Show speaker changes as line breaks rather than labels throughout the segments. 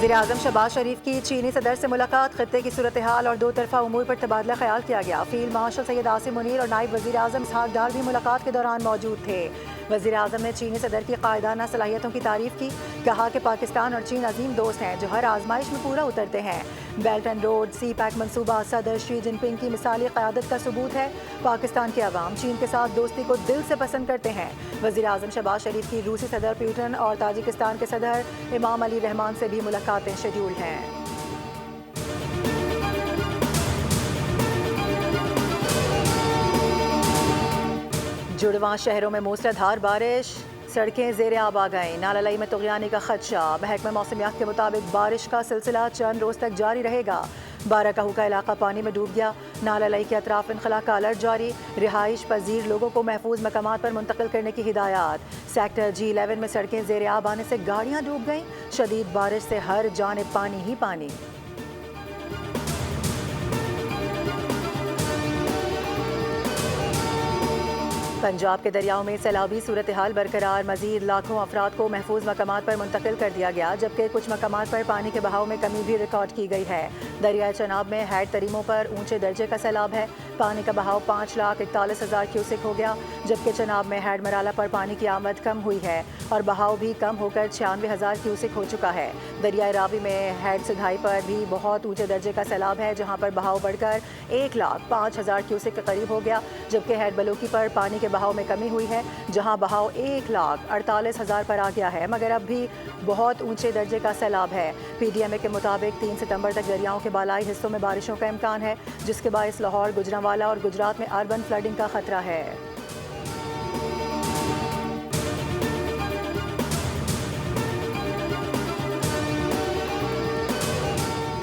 वज़ीर-ए-आज़म शहबाज शरीफ की चीनी सदर से मुलाकात, खत्ते की सूरत हाल और दो तरफा उमूर पर तबादला ख्याल किया गया। फील्ड मार्शल सैयद आसिम मुनीर और नायब वज़ीर-ए-आज़म इसहाक डार भी मुलाकात के दौरान मौजूद थे। वज़ीर-ए-आज़म ने चीनी सदर की कायदाना सलाहियतों की तारीफ की। कहा कि पाकिस्तान और चीन अजीम दोस्त हैं जो हर आजमाइश में पूरा उतरते हैं। Belt and road CPEC मनसूबा सदर शी जिनपिंग की मिसाली क़यादत का सबूत है। पाकिस्तान के अवाम चीन के साथ दोस्ती को दिल से पसंद करते हैं। वज़ीर-ए-आज़म शहबाज शरीफ की रूसी सदर प्यूटन और ताजिकिस्तान के सदर इमाम अली रहमान से भी मुलाकातें शेड्यूल्ड हैं। जुड़वां शहरों में मूसलाधार बारिश, सड़कें ज़ेरे आब आ गईं। नालालई में तुग़यानी का खदशा। महकमा मौसमियात के मुताबिक बारिश का सिलसिला चंद रोज़ तक जारी रहेगा। बाराकाहू का इलाका पानी में डूब गया। नालालई के अतराफ इनखला का अलर्ट जारी। रिहाइश पजीर लोगों को महफूज मकामात पर मुंतकिल करने की हिदायत। सेक्टर G11 में सड़कें ज़ेरे आब आने से गाड़ियाँ डूब गईं। शदीद बारिश से हर जानिब पानी ही पानी। पंजाब के दरियाओं में सैलाबी सूरत हाल बरकरार। मजीद लाखों अफराद को महफूज मकामात पर मुंतकिल कर दिया गया, जबकि कुछ मकामात पर पानी के बहाव में कमी भी रिकॉर्ड की गई है। दरियाए चनाब में हैड तरीमों पर ऊंचे दर्जे का सैलाब है। पानी का बहाव 5,41,000 क्यूसिक हो गया, जबकि चनाब में हैड मराला पर पानी की आमद कम हुई है और बहाव भी कम होकर 96,000 क्यूसिक हो चुका है। दरियाए रावी में हैड सुधाई पर भी बहुत ऊंचे दर्जे का सैलाब है, जहाँ पर बहाव बढ़कर 1,05,000 क्यूसिक के करीब हो गया, जबकि हैड बलोकी पर पानी के बहाव में कमी हुई है, जहां बहाव 1,48,000 पर आ गया है, मगर अब भी बहुत ऊंचे दर्जे का सैलाब है। PDMA के मुताबिक 3 सितंबर तक दरियाओं के बालाई हिस्सों में बारिशों का इम्कान है, जिसके बायस लाहौर, गुजरांवाला और गुजरात में अर्बन फ्लडिंग का खतरा है।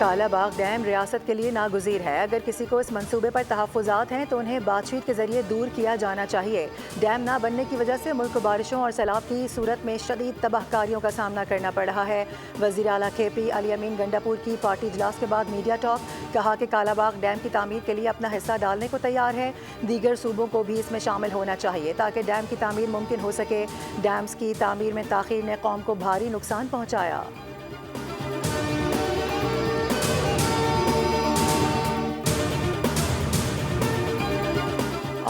कालाबाग डैम रियासत के लिए नागुज़ीर है। अगर किसी को इस मंसूबे पर तहफ़्फ़ुज़ात हैं तो उन्हें बातचीत के जरिए दूर किया जाना चाहिए। डैम ना बनने की वजह से मुल्क को बारिशों और सैलाब की सूरत में शदीद तबाहकारियों का सामना करना पड़ रहा है। वज़ीर आला KP अली अमीन गंडापुर की पार्टी इजलास के बाद मीडिया टॉक। कहा कि कालाबाग डैम की तामीर के लिए अपना हिस्सा डालने को तैयार है। दीगर सूबों को भी इसमें शामिल होना चाहिए ताकि डैम की तामीर मुमकिन हो सके। डैम्स की तामीर में ताख़ीर ने कौम को भारी नुकसान पहुँचाया।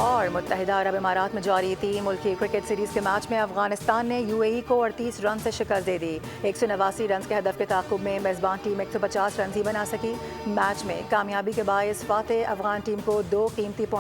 और मुत्तहिदा अरब इमारात में जारी 3 मुल्की क्रिकेट सीरीज़ के मैच में अफगानिस्तान ने UAE को 38 रन से शिकस्त दे दी। 189 रन के हदफ के ताक़ुब में मेज़बान टीम 150 रन ही बना सकी। मैच में कामयाबी के बायस फातेह अफगान टीम को 2 कीमती पॉइंट